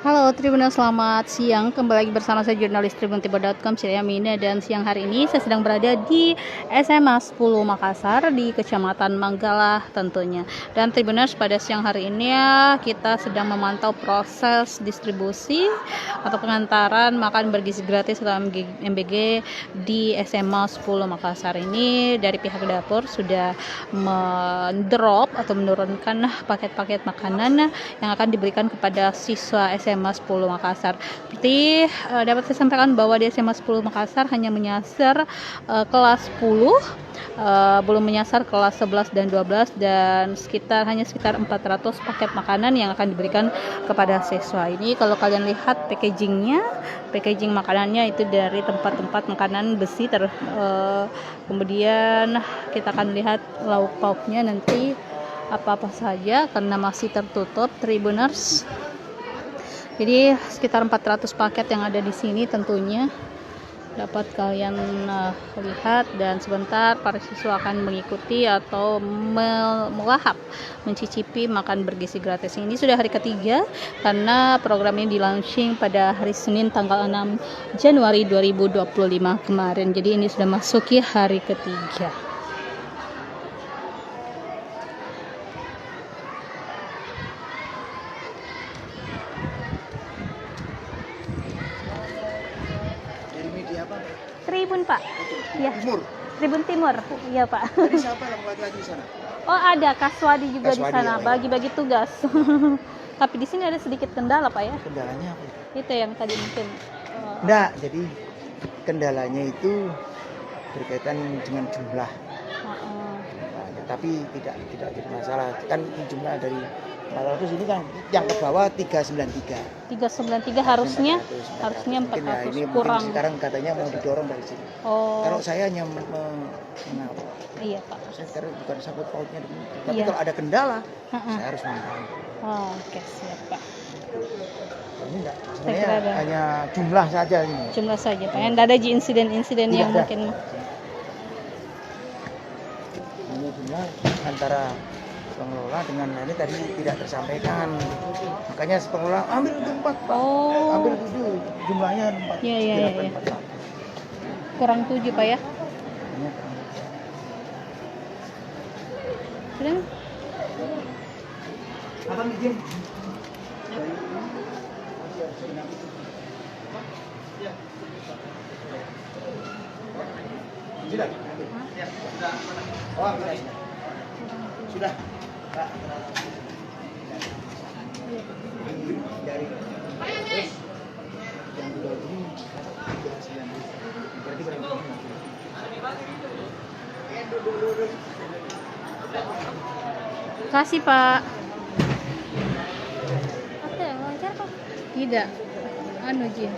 Halo Tribuners, selamat siang. Kembali lagi bersama saya jurnalis tribuntiba.com Celia Mina, dan siang hari ini saya sedang berada di SMA 10 Makassar di Kecamatan Manggala tentunya. Dan Tribuners, pada siang hari ini kita sedang memantau proses distribusi atau pengantaran makan bergizi gratis atau MBG di SMA 10 Makassar ini. Dari pihak dapur sudah mendrop atau menurunkan paket-paket makanan yang akan diberikan kepada siswa SMA 10 Makassar. Seperti dapat saya sampaikan bahwa di SMA 10 Makassar hanya menyasar kelas 10, belum menyasar kelas 11 dan 12, dan hanya sekitar 400 paket makanan yang akan diberikan kepada siswa ini. Kalau kalian lihat packaging makanannya itu dari tempat-tempat makanan besi, kemudian kita akan lihat lauk pauknya nanti apa-apa saja karena masih tertutup, Tribuners. Jadi sekitar 400 paket yang ada di sini tentunya dapat kalian lihat, dan sebentar para siswa akan mengikuti atau melahap mencicipi makan bergizi gratis. Ini sudah hari ketiga karena program ini di-launching pada hari Senin tanggal 6 Januari 2025 kemarin. Jadi ini sudah masuki hari ketiga. Tribun, Pak. Ya. Timur. Tribun Timur. Iya, Pak. Tadi siapa yang lagi di sana? Oh, ada Kaswadi juga di Kaswadi, sana, ya. bagi-bagi tugas. Tapi di sini ada sedikit kendala, Pak ya. Kendalanya apa? Itu yang tadi mungkin. Enggak, jadi kendalanya itu berkaitan dengan jumlah. Nah, tapi tidak jadi masalah. Kan jumlah dari 400 ini kan yang ke bawah 393. 393 harusnya 400 Mungkin ini kurang. mungkin sekarang katanya mau didorong dari sini. Oh. Kalau saya hanya mengawal. Iya, Pak. Saya sekarang bukan sangkut pautnya, tapi Iya. kalau ada kendala, saya harus mengawal. Oh, oke, siap, Pak. Ini enggak, Saya kira ada. hanya jumlah saja ini. Jumlah saja, Pak. Yang ada insiden-insiden Tidak yang ada. mungkin. Ini jumlah antara pengelola dengan ini tadi tidak tersampaikan, makanya pengelola ambil itu 4 Pak. Oh. Ambil 7, jumlahnya 4. Iya. Kurang 7, Pak ya. Sudah? Abang izin. Sudah. Oh, sudah. Pak. Dari yang dua ini berarti berapa? Kasih, Pak. Apa yang wajar kok? Tidak. Anu, Jin.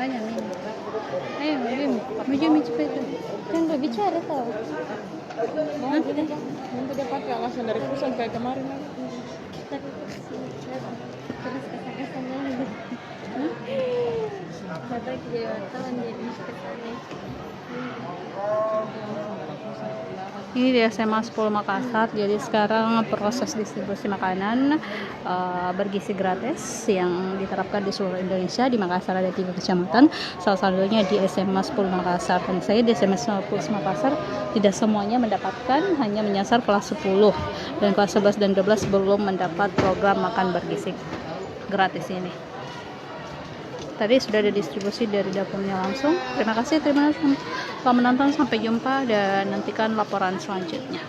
Tanya nih. Ayo, Jim, cepat itu. Kan udah bicara tau. Mau nanti dia pakai alasan dari perusahaan kayak kemarin lagi. Tapi terus kesan-kesan lagi. Kata jadi wartawan jadi kesannya. Ini di SMA 10 Makassar. Jadi sekarang proses distribusi makanan bergizi gratis yang diterapkan di seluruh Indonesia. Di Makassar ada 3 kecamatan, salah satunya di SMA 10 Makassar. Dan saya di SMA 10 Makassar tidak semuanya mendapatkan, hanya menyasar kelas 10, dan kelas 11 dan 12 belum mendapat program makan bergizi gratis ini. Tadi sudah ada distribusi dari dapurnya langsung. Terima kasih telah menonton. Sampai jumpa dan nantikan laporan selanjutnya.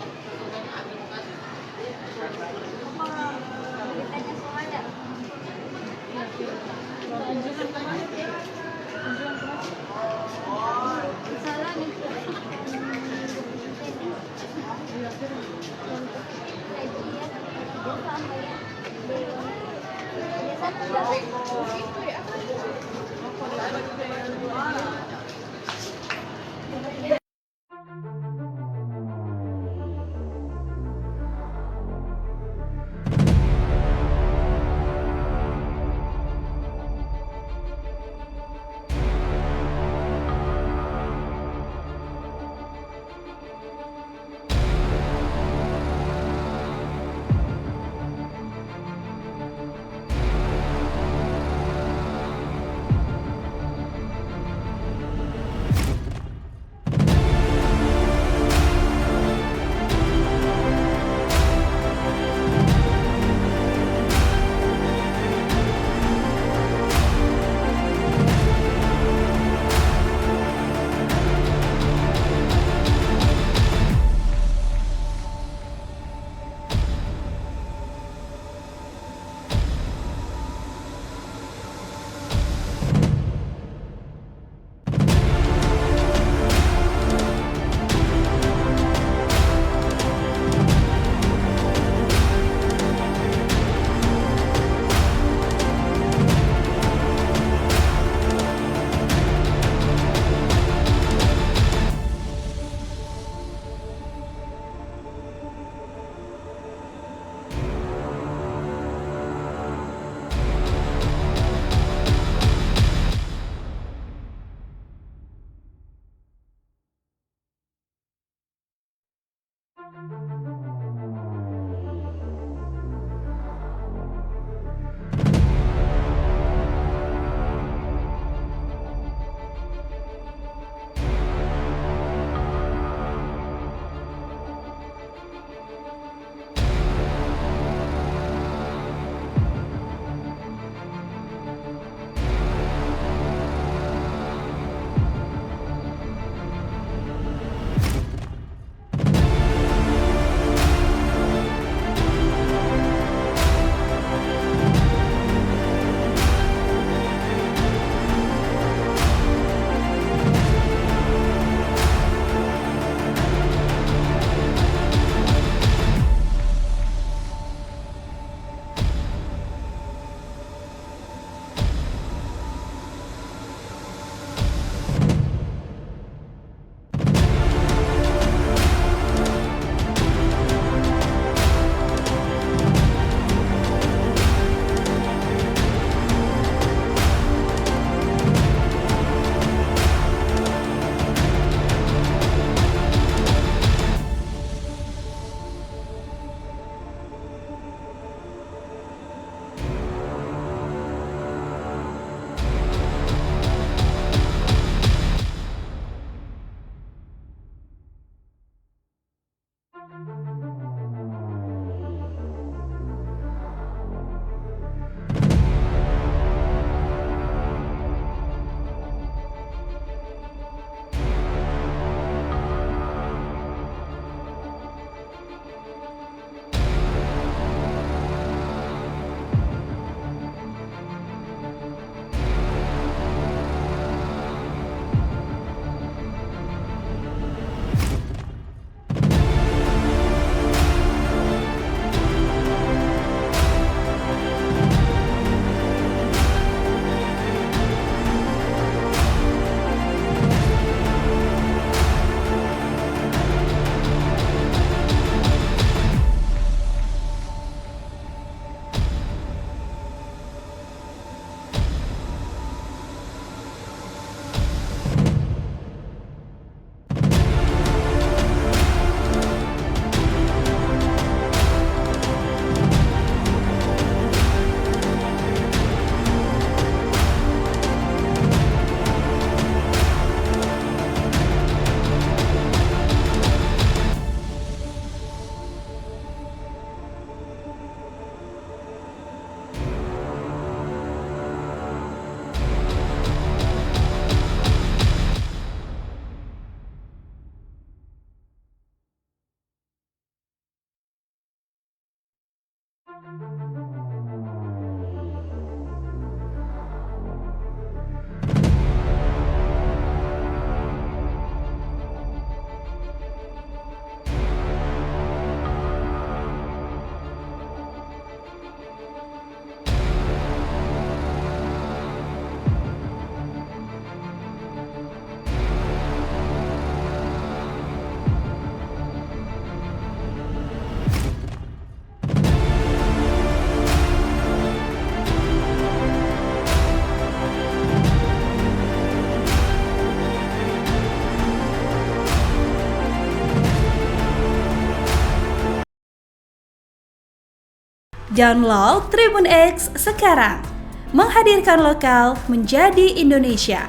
Download Tribun X sekarang, menghadirkan lokal menjadi Indonesia.